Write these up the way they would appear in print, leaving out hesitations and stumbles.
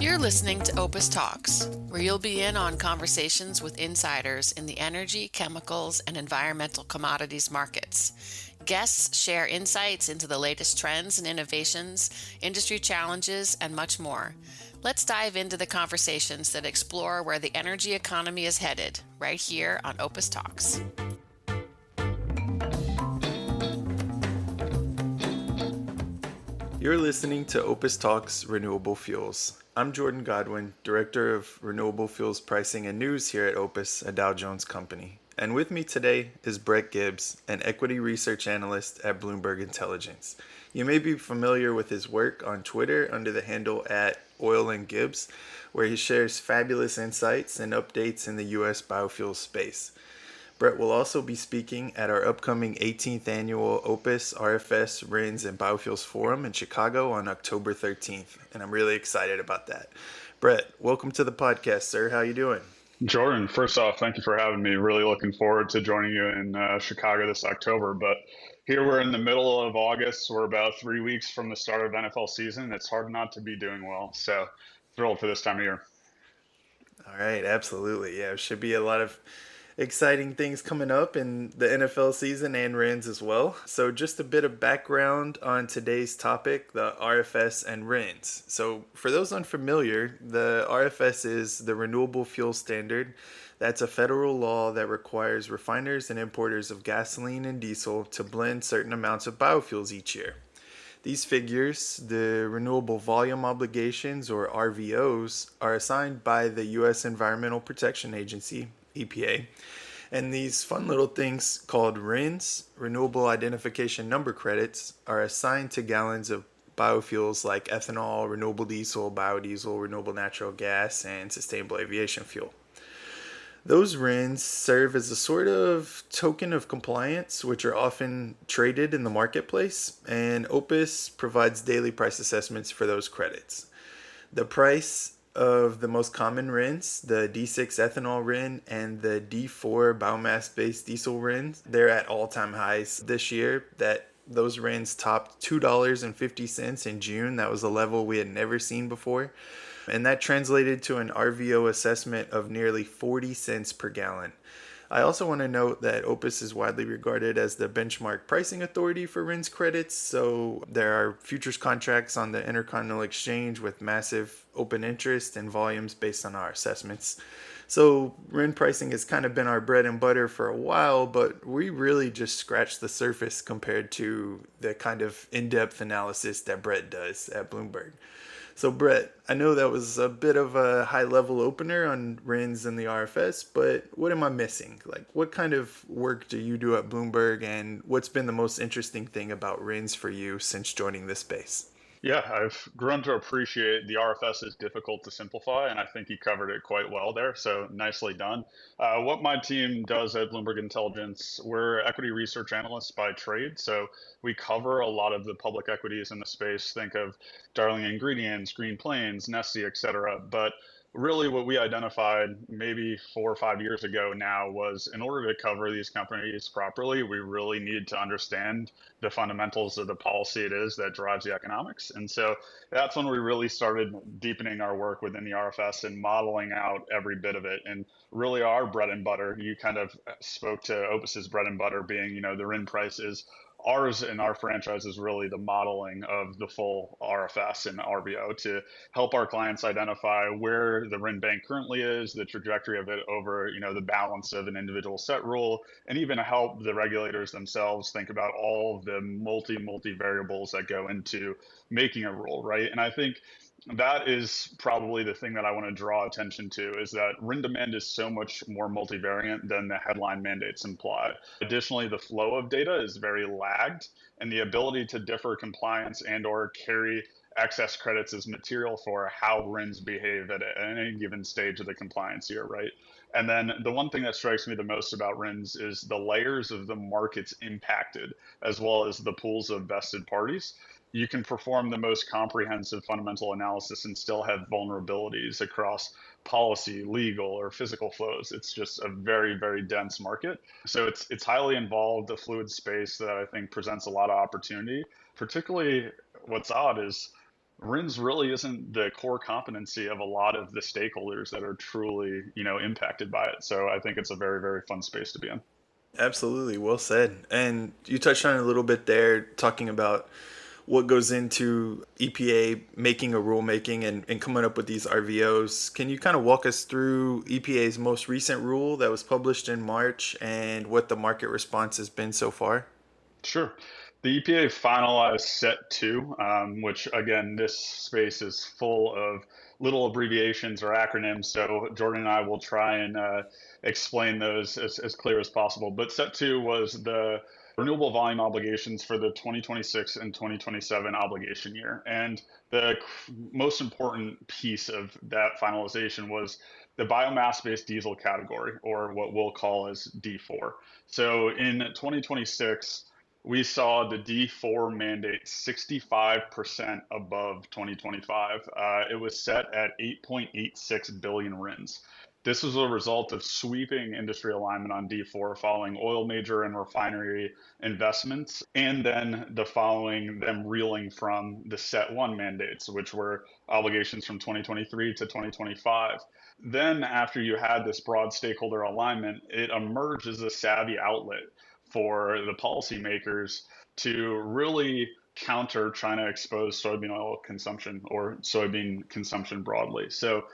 You're listening to OPIS Talks, where you'll be in on conversations with insiders in the energy, chemicals, and environmental commodities markets. Guests share insights into the latest trends and innovations, industry challenges, and much more. Let's dive into the conversations that explore where the energy economy is headed, right here on OPIS Talks. You're listening to OPIS Talks Renewable Fuels. I'm Jordan Godwin, Director of Renewable Fuels Pricing and News here at OPIS, a Dow Jones company. And with me today is Brett Gibbs, an equity research analyst at Bloomberg Intelligence. You may be familiar with his work on Twitter under the handle @Oil&Gibbs, where he shares fabulous insights and updates in the U.S. biofuel space. Brett will also be speaking at our upcoming 18th annual OPIS, RFS, RINs, and Biofuels Forum in Chicago on October 13th, and I'm really excited about that. Brett, welcome to the podcast, sir. How you doing? Jordan, first off, thank you for having me. Really looking forward to joining you in Chicago this October. But here we're in the middle of August. We're about 3 weeks from the start of NFL season. It's hard not to be doing well. So thrilled for this time of year. All right, absolutely. Yeah, it should be a lot of exciting things coming up in the NFL season and RINs as well. So just a bit of background on today's topic, the RFS and RINs. So for those unfamiliar, the RFS is the Renewable Fuel Standard. That's a federal law that requires refiners and importers of gasoline and diesel to blend certain amounts of biofuels each year. These figures, the Renewable Volume Obligations or RVOs, are assigned by the U.S. Environmental Protection Agency, EPA. And these fun little things called RINs, Renewable Identification Number credits, are assigned to gallons of biofuels like ethanol, renewable diesel, biodiesel, renewable natural gas, and sustainable aviation fuel. Those RINs serve as a sort of token of compliance, which are often traded in the marketplace, and OPIS provides daily price assessments for those credits. The price of the most common RINs, the D6 ethanol RIN and the D4 biomass-based diesel RINs, they're at all-time highs this year. Those RINs topped $2.50 in June. That was a level we had never seen before. And that translated to an RVO assessment of nearly 40 cents per gallon. I also want to note that OPIS is widely regarded as the benchmark pricing authority for RINs credits, so there are futures contracts on the Intercontinental Exchange with massive open interest and volumes based on our assessments. So RIN pricing has kind of been our bread and butter for a while, but we really just scratched the surface compared to the kind of in-depth analysis that Brett does at Bloomberg. So Brett, I know that was a bit of a high-level opener on RINs and the RFS, but what am I missing? Like, what kind of work do you do at Bloomberg, and what's been the most interesting thing about RINs for you since joining this space? Yeah, I've grown to appreciate the RFS is difficult to simplify, and I think you covered it quite well there. So nicely done. What my team does at Bloomberg Intelligence, we're equity research analysts by trade. So we cover a lot of the public equities in the space. Think of Darling Ingredients, Green Plains, Nestle, et cetera. But really what we identified maybe 4 or 5 years ago now was in order to cover these companies properly, we really need to understand the fundamentals of the policy it is that drives the economics. And so that's when we really started deepening our work within the RFS and modeling out every bit of it. And really our bread and butter, you kind of spoke to OPIS's bread and butter being, the RIN prices. Ours and our franchise is really the modeling of the full RFS and RVO to help our clients identify where the RIN bank currently is, the trajectory of it over, the balance of an individual set rule, and even help the regulators themselves think about all of the multi variables that go into making a rule, right? And I think that is probably the thing that I want to draw attention to is that RIN demand is so much more multivariant than the headline mandates imply. Additionally, the flow of data is very lagged, and the ability to differ compliance and or carry excess credits is material for how RINs behave at any given stage of the compliance year, right? And then the one thing that strikes me the most about RINs is the layers of the markets impacted, as well as the pools of vested parties. You can perform the most comprehensive fundamental analysis and still have vulnerabilities across policy, legal, or physical flows. It's just a very, very dense market. So it's highly involved, a fluid space that I think presents a lot of opportunity. Particularly what's odd is RINs really isn't the core competency of a lot of the stakeholders that are truly, impacted by it. So I think it's a very, very fun space to be in. Absolutely, well said. And you touched on it a little bit there, talking about what goes into EPA making a rulemaking and coming up with these RVOs. Can you kind of walk us through EPA's most recent rule that was published in March and what the market response has been so far? Sure. The EPA finalized Set 2, which again, this space is full of little abbreviations or acronyms. So Jordan and I will try and explain those as clear as possible. But Set 2 was the renewable volume obligations for the 2026 and 2027 obligation year. And the most important piece of that finalization was the biomass-based diesel category, or what we'll call as D4. So in 2026, we saw the D4 mandate 65% above 2025. It was set at 8.86 billion RINs. This was a result of sweeping industry alignment on D4 following oil major and refinery investments, and then the following them reeling from the Set 1 mandates, which were obligations from 2023 to 2025. Then, after you had this broad stakeholder alignment, it emerged as a savvy outlet for the policymakers to really counter China exposed soybean oil consumption or soybean consumption broadly. So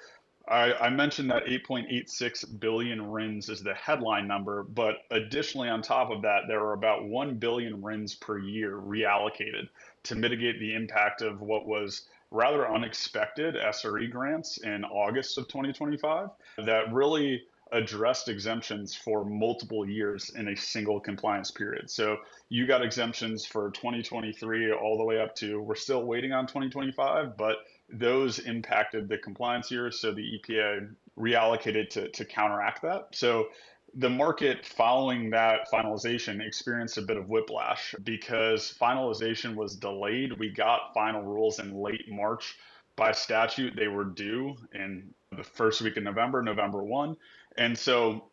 I mentioned that 8.86 billion RINs is the headline number, but additionally on top of that, there are about 1 billion RINs per year reallocated to mitigate the impact of what was rather unexpected SRE grants in August of 2025 that really addressed exemptions for multiple years in a single compliance period. So you got exemptions for 2023 all the way up to, we're still waiting on 2025, but those impacted the compliance years. So the EPA reallocated to counteract that. So the market following that finalization experienced a bit of whiplash because finalization was delayed. We got final rules in late March. By statute, they were due in the first week of November, November 1. And so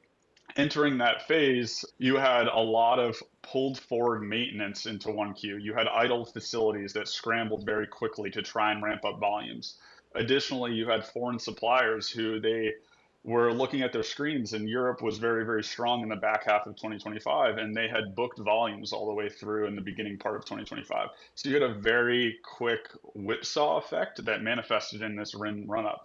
entering that phase, you had a lot of pulled forward maintenance into 1Q. You had idle facilities that scrambled very quickly to try and ramp up volumes. Additionally, you had foreign suppliers who they were looking at their screens, and Europe was very, very strong in the back half of 2025, and they had booked volumes all the way through in the beginning part of 2025. So you had a very quick whipsaw effect that manifested in this RIN run up.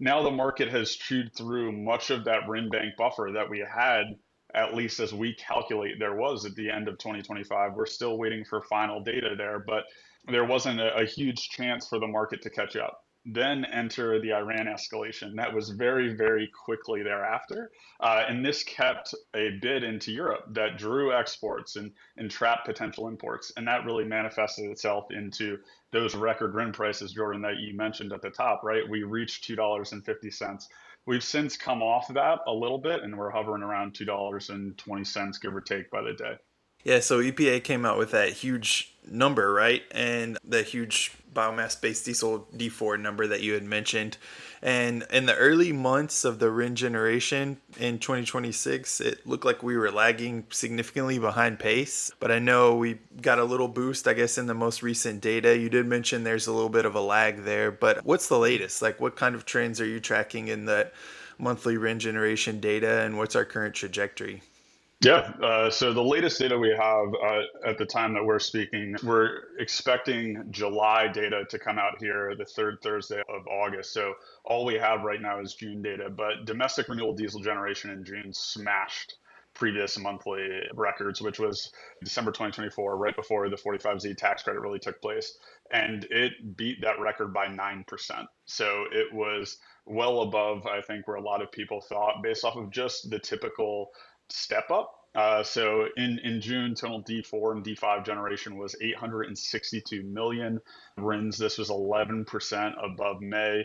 Now the market has chewed through much of that RIN bank buffer that we had, at least as we calculate there was at the end of 2025. We're still waiting for final data there, but there wasn't a huge chance for the market to catch up. Then enter the Iran escalation. That was very, very quickly thereafter. And this kept a bid into Europe that drew exports and trapped potential imports. And that really manifested itself into those record RIN prices, Jordan, that you mentioned at the top, right? We reached $2.50. We've since come off that a little bit, and we're hovering around $2.20, give or take, by the day. Yeah, so EPA came out with that huge number, right? And the huge biomass based diesel D4 number that you had mentioned. And in the early months of the RIN generation in 2026, it looked like we were lagging significantly behind pace. But I know we got a little boost, I guess, in the most recent data. You did mention there's a little bit of a lag there. But what's the latest? Like, what kind of trends are you tracking in that monthly RIN generation data, and what's our current trajectory? Yeah, so the latest data we have at the time that we're speaking, we're expecting July data to come out here the third Thursday of August. So all we have right now is June data, but domestic renewable diesel generation in June smashed previous monthly records, which was December 2024, right before the 45Z tax credit really took place. And it beat that record by 9%. So it was well above, I think, where a lot of people thought based off of just the typical step up. So in June, total D4 and D5 generation was 862 million RINs. This was 11% above May.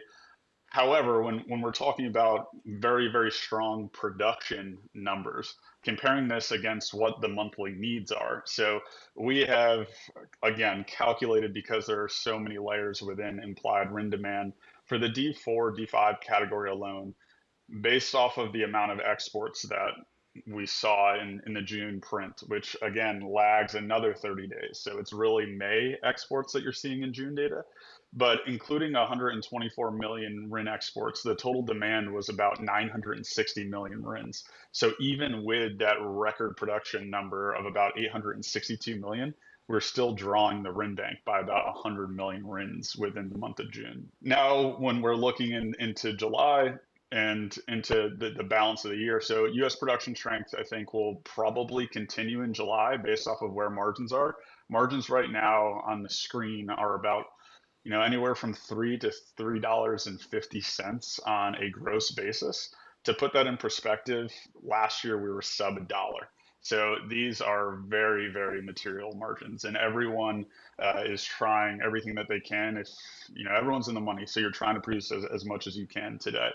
However, when we're talking about very, very strong production numbers, comparing this against what the monthly needs are. So we have, again, calculated because there are so many layers within implied RIN demand for the D4, D5 category alone, based off of the amount of exports that we saw in the June print, which again lags another 30 days. So it's really May exports that you're seeing in June data. But including 124 million RIN exports, the total demand was about 960 million RINs. So even with that record production number of about 862 million, we're still drawing the RIN bank by about 100 million RINs within the month of June. Now, when we're looking into July and into the balance of the year, so U.S. production strength, I think, will probably continue in July based off of where margins are. Margins right now on the screen are about anywhere from $3 to $3.50 on a gross basis. To put that in perspective, last year we were sub $1. So these are very, very material margins, and everyone is trying everything that they can. If everyone's in the money, so you're trying to produce as much as you can today.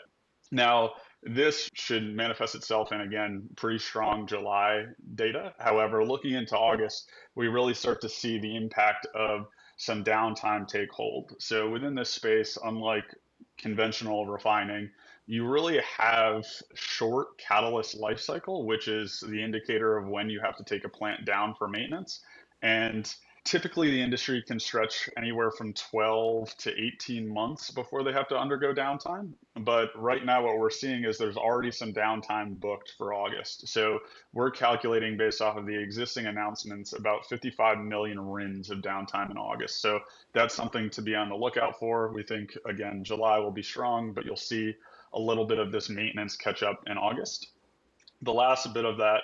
Now, this should manifest itself in, again, pretty strong July data. However, looking into August, we really start to see the impact of some downtime take hold. So within this space, unlike conventional refining, you really have short catalyst life cycle, which is the indicator of when you have to take a plant down for maintenance. And typically the industry can stretch anywhere from 12 to 18 months before they have to undergo downtime. But right now what we're seeing is there's already some downtime booked for August. So we're calculating based off of the existing announcements about 55 million RINs of downtime in August. So that's something to be on the lookout for. We think, again, July will be strong, but you'll see a little bit of this maintenance catch up in August. The last bit of that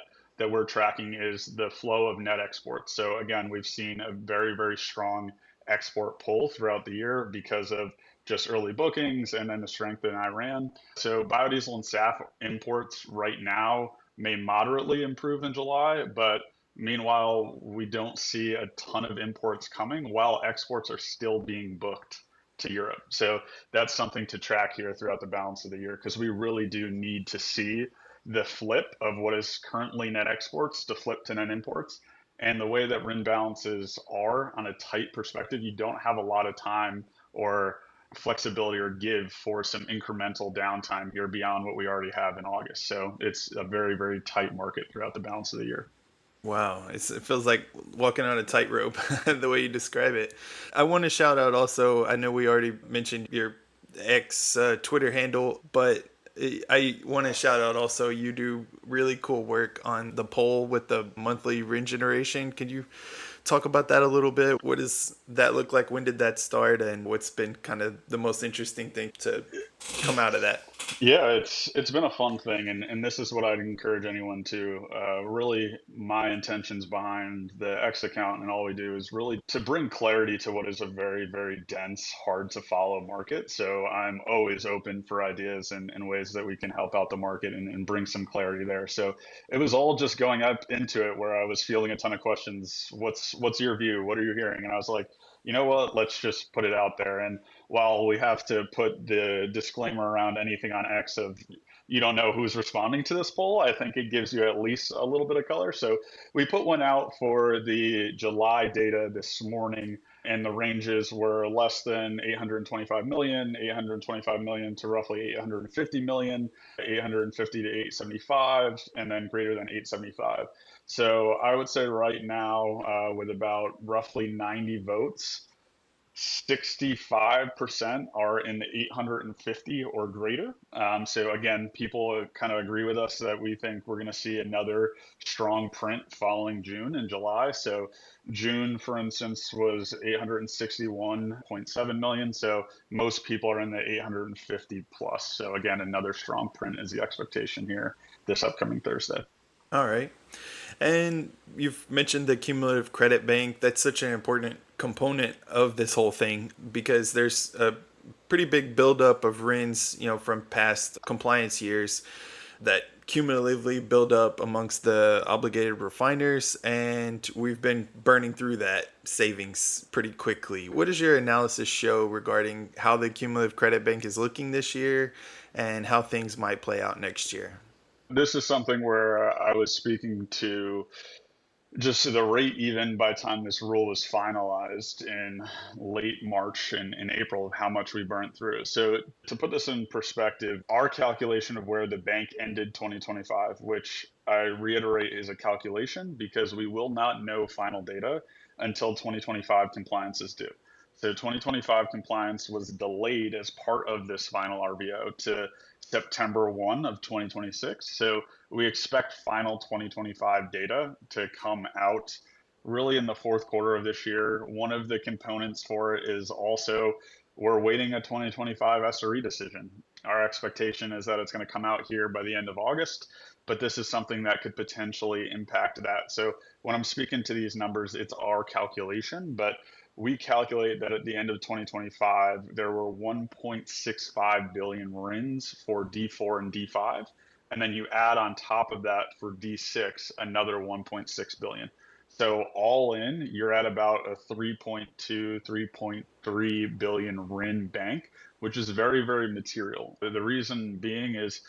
we're tracking is the flow of net exports. So again, we've seen a very, very strong export pull throughout the year because of just early bookings and then the strength in Iran. So biodiesel and SAF imports right now may moderately improve in July, but meanwhile, we don't see a ton of imports coming while exports are still being booked to Europe. So that's something to track here throughout the balance of the year, because we really do need to see the flip of what is currently net exports to flip to net imports. And the way that RIN balances are on a tight perspective, you don't have a lot of time or flexibility or give for some incremental downtime here beyond what we already have in August. So it's a very, very tight market throughout the balance of the year. Wow, it feels like walking on a tightrope, the way you describe it. I want to shout out also, I know we already mentioned your X Twitter handle, but I want to shout out also, you do really cool work on the poll with the monthly RIN generation. Can you talk about that a little bit? What does that look like? When did that start? And what's been kind of the most interesting thing to come out of that? Yeah, it's been a fun thing, and this is what I'd encourage anyone to. Really, my intentions behind the X account and all we do is really to bring clarity to what is a very, very dense, hard to follow market. So I'm always open for ideas and ways that we can help out the market and bring some clarity there. So it was all just going up into it where I was fielding a ton of questions. What's your view? What are you hearing? And I was like, you know what? Let's just put it out there. And while we have to put the disclaimer around anything on X of you don't know who's responding to this poll, I think it gives you at least a little bit of color. So we put one out for the July data this morning, and the ranges were less than 825 million, 825 million to roughly 850 million, 850 to 875, and then greater than 875. So I would say right now, with about roughly 90 votes, 65% are in the 850 or greater. So again, people kind of agree with us that we think we're going to see another strong print following June and July. So June, for instance, was 861.7 million. So most people are in the 850 plus. So again, another strong print is the expectation here this upcoming Thursday. All right. And you've mentioned the cumulative credit bank. That's such an important component of this whole thing because there's a pretty big buildup of RINs, from past compliance years that cumulatively build up amongst the obligated refiners, and we've been burning through that savings pretty quickly. What does your analysis show regarding how the cumulative credit bank is looking this year and how things might play out next year? This is something where I was speaking to just the rate even by the time this rule was finalized in late March and in April of how much we burnt through. So to put this in perspective, our calculation of where the bank ended 2025, which I reiterate is a calculation because we will not know final data until 2025 compliance is due. So 2025 compliance was delayed as part of this final RVO to September 1 of 2026. So we expect final 2025 data to come out really in the fourth quarter of this year. One of the components for it is also we're waiting a 2025 SRE decision. Our expectation is that it's going to come out here by the end of August, but this is something that could potentially impact that. So when I'm speaking to these numbers, it's our calculation, but we calculate that at the end of 2025, there were 1.65 billion RINs for D4 and D5. And then you add on top of that for D6, another 1.6 billion. So all in, you're at about a 3.2, 3.3 billion RIN bank, which is very, very material. The reason being is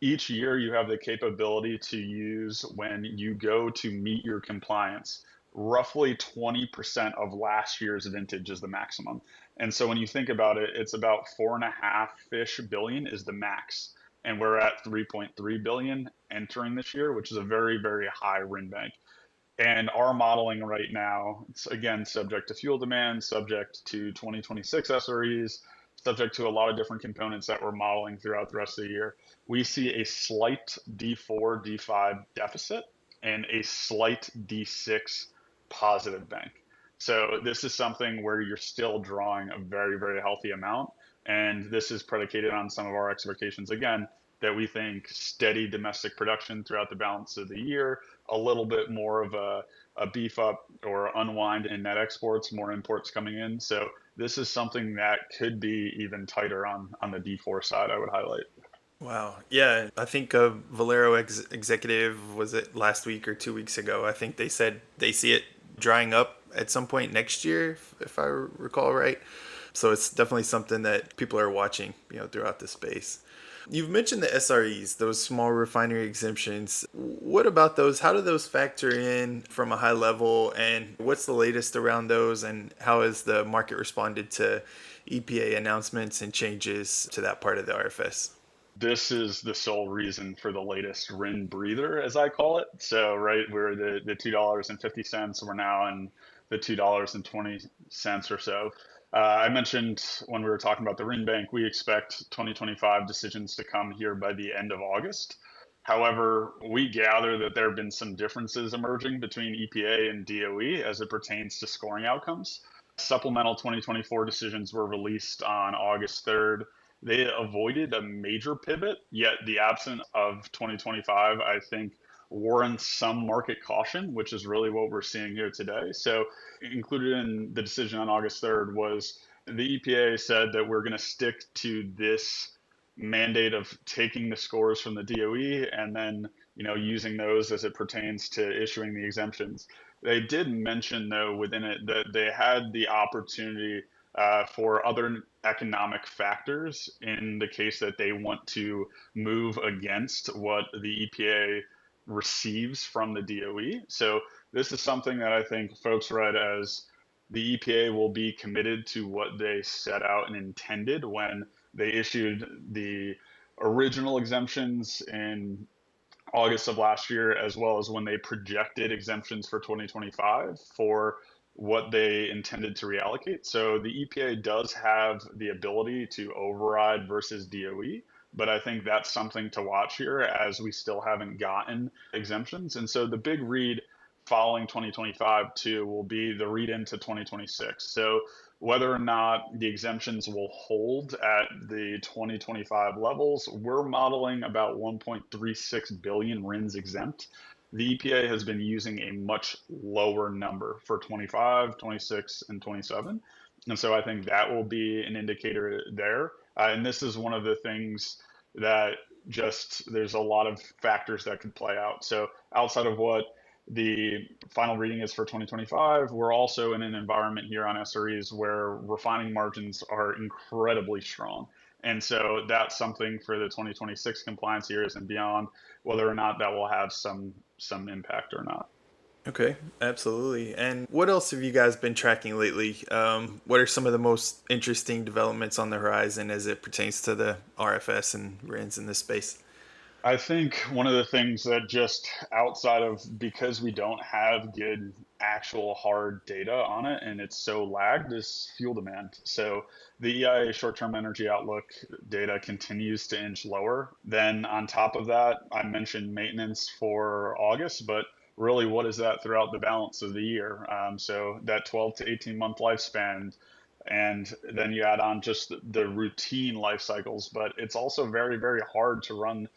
each year you have the capability to use when you go to meet your compliance. Roughly 20% of last year's vintage is the maximum. And so when you think about it, it's about 4.5-ish billion is the max. And we're at 3.3 billion entering this year, which is a very, very high RIN bank. And our modeling right now, it's again subject to fuel demand, subject to 2026 SREs, subject to a lot of different components that we're modeling throughout the rest of the year. We see a slight D4, D5 deficit and a slight D6 positive bank. So this is something where you're still drawing a very, very healthy amount. And this is predicated on some of our expectations, again, that we think steady domestic production throughout the balance of the year, a little bit more of a beef up or unwind in net exports, more imports coming in. So this is something that could be even tighter on the D4 side, I would highlight. Wow. Yeah, I think Valero executive, was it last week or 2 weeks ago? I think they said they see it drying up at some point next year, if I recall right. So it's definitely something that people are watching, throughout the space. You've mentioned the SREs, those small refinery exemptions. What about those? How do those factor in from a high level? And what's the latest around those? And how has the market responded to EPA announcements and changes to that part of the RFS? This is the sole reason for the latest RIN breather, as I call it. So, right, we're the $2.50. We're now in the $2.20 or so. I mentioned when we were talking about the RIN bank, we expect 2025 decisions to come here by the end of August. However, we gather that there have been some differences emerging between EPA and DOE as it pertains to scoring outcomes. Supplemental 2024 decisions were released on August 3rd. They avoided a major pivot, yet the absence of 2025, I think, warrants some market caution, which is really what we're seeing here today. So, included in the decision on August 3rd was the EPA said that we're going to stick to this mandate of taking the scores from the DOE and then using those as it pertains to issuing the exemptions. They did mention though within it that they had the opportunity for other economic factors in the case that they want to move against what the EPA receives from the DOE. So this is something that I think folks read as the EPA will be committed to what they set out and intended when they issued the original exemptions in August of last year, as well as when they projected exemptions for 2025 for what they intended to reallocate. So the EPA does have the ability to override versus DOE, but I think that's something to watch here as we still haven't gotten exemptions. And so the big read following 2025 too will be the read into 2026. So whether or not the exemptions will hold at the 2025 levels, we're modeling about 1.36 billion RINs exempt. The EPA has been using a much lower number for 25, 26, and 27. And so I think that will be an indicator there. And this is one of the things that just there's a lot of factors that could play out. So outside of what the final reading is for 2025, we're also in an environment here on SREs where refining margins are incredibly strong. And so that's something for the 2026 compliance years and beyond, whether or not that will have some impact or not. Okay, absolutely. And what else have you guys been tracking lately? What are some of the most interesting developments on the horizon as it pertains to the RFS and RINs in this space? I think one of the things that just outside of because we don't have good actual hard data on it and it's so lagged is fuel demand. So the EIA short-term energy outlook data continues to inch lower. Then on top of that, I mentioned maintenance for August, but really what is that throughout the balance of the year? So that 12 to 18 month lifespan, and then you add on just the routine life cycles, but it's also very, very hard to run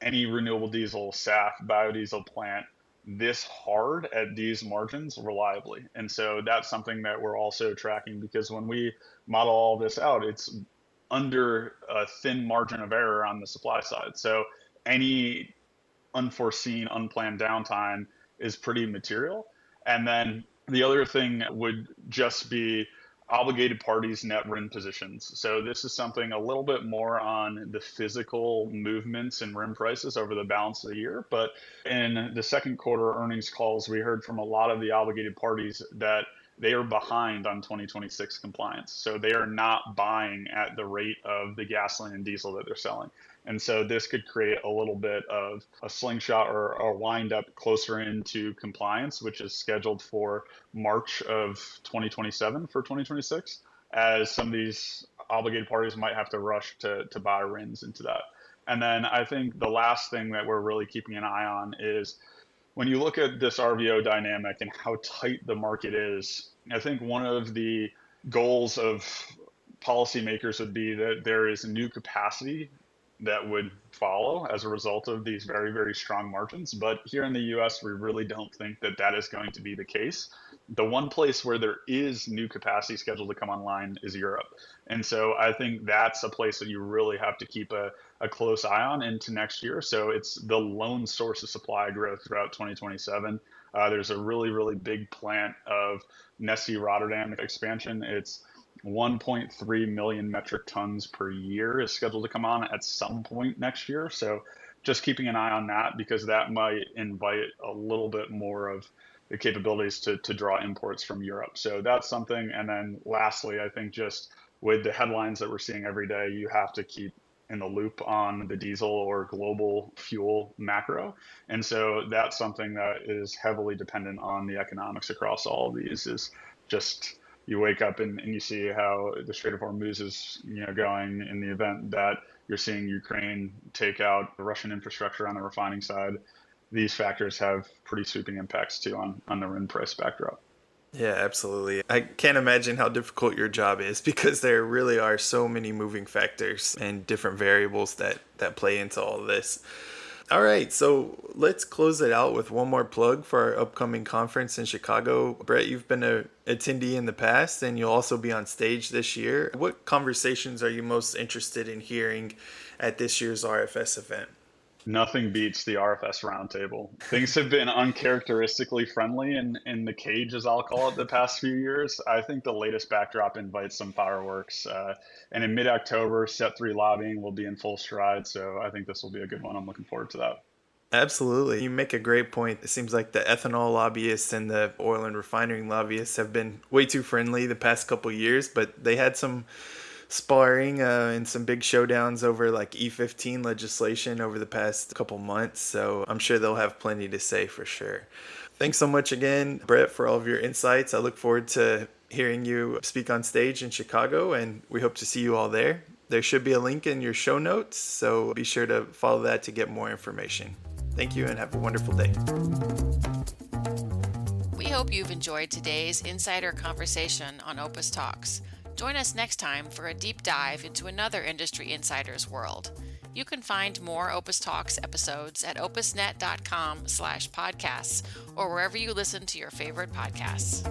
any renewable diesel, SAF, biodiesel plant this hard at these margins reliably. And so that's something that we're also tracking, because when we model all this out, it's under a thin margin of error on the supply side. So any unforeseen, unplanned downtime is pretty material. And then the other thing would just be obligated parties net RIN positions. So this is something a little bit more on the physical movements in RIN prices over the balance of the year. But in the second quarter earnings calls, we heard from a lot of the obligated parties that they are behind on 2026 compliance. So they are not buying at the rate of the gasoline and diesel that they're selling. And so this could create a little bit of a slingshot or a wind up closer into compliance, which is scheduled for March of 2027 for 2026, as some of these obligated parties might have to rush to buy RINs into that. And then I think the last thing that we're really keeping an eye on is when you look at this RVO dynamic and how tight the market is. I think one of the goals of policymakers would be that there is new capacity that would follow as a result of these very, very strong margins. But here in the US, we really don't think that that is going to be the case. The one place where there is new capacity scheduled to come online is Europe. And so I think that's a place that you really have to keep a close eye on into next year. So it's the lone source of supply growth throughout 2027. There's a really, really big plant of Nessie Rotterdam expansion. It's 1.3 million metric tons per year is scheduled to come on at some point next year. So just keeping an eye on that, because that might invite a little bit more of the capabilities to draw imports from Europe. So that's something. And then lastly, I think just with the headlines that we're seeing every day, you have to keep in the loop on the diesel or global fuel macro. And so that's something that is heavily dependent on the economics across all of these. Is just you wake up and you see how the Strait of Hormuz is going in the event that you're seeing Ukraine take out the Russian infrastructure on the refining side. These factors have pretty sweeping impacts too on the RIN price backdrop. Yeah, absolutely. I can't imagine how difficult your job is because there really are so many moving factors and different variables that play into all of this. All right, so let's close it out with one more plug for our upcoming conference in Chicago. Brett, you've been an attendee in the past and you'll also be on stage this year. What conversations are you most interested in hearing at this year's RFS event? Nothing beats the RFS roundtable. Things have been uncharacteristically friendly in the cage, as I'll call it, the past few years. I think the latest backdrop invites some fireworks. And in mid-October, Set 3 lobbying will be in full stride. So I think this will be a good one. I'm looking forward to that. Absolutely. You make a great point. It seems like the ethanol lobbyists and the oil and refining lobbyists have been way too friendly the past couple years, but they had some sparring and some big showdowns over like E15 legislation over the past couple months. So I'm sure they'll have plenty to say for sure. Thanks so much again, Brett, for all of your insights. I look forward to hearing you speak on stage in Chicago, and we hope to see you all there. There should be a link in your show notes, so be sure to follow that to get more information. Thank you and have a wonderful day. We hope you've enjoyed today's insider conversation on Opus Talks. Join us next time for a deep dive into another industry insider's world. You can find more Opus Talks episodes at opusnet.com/podcasts or wherever you listen to your favorite podcasts.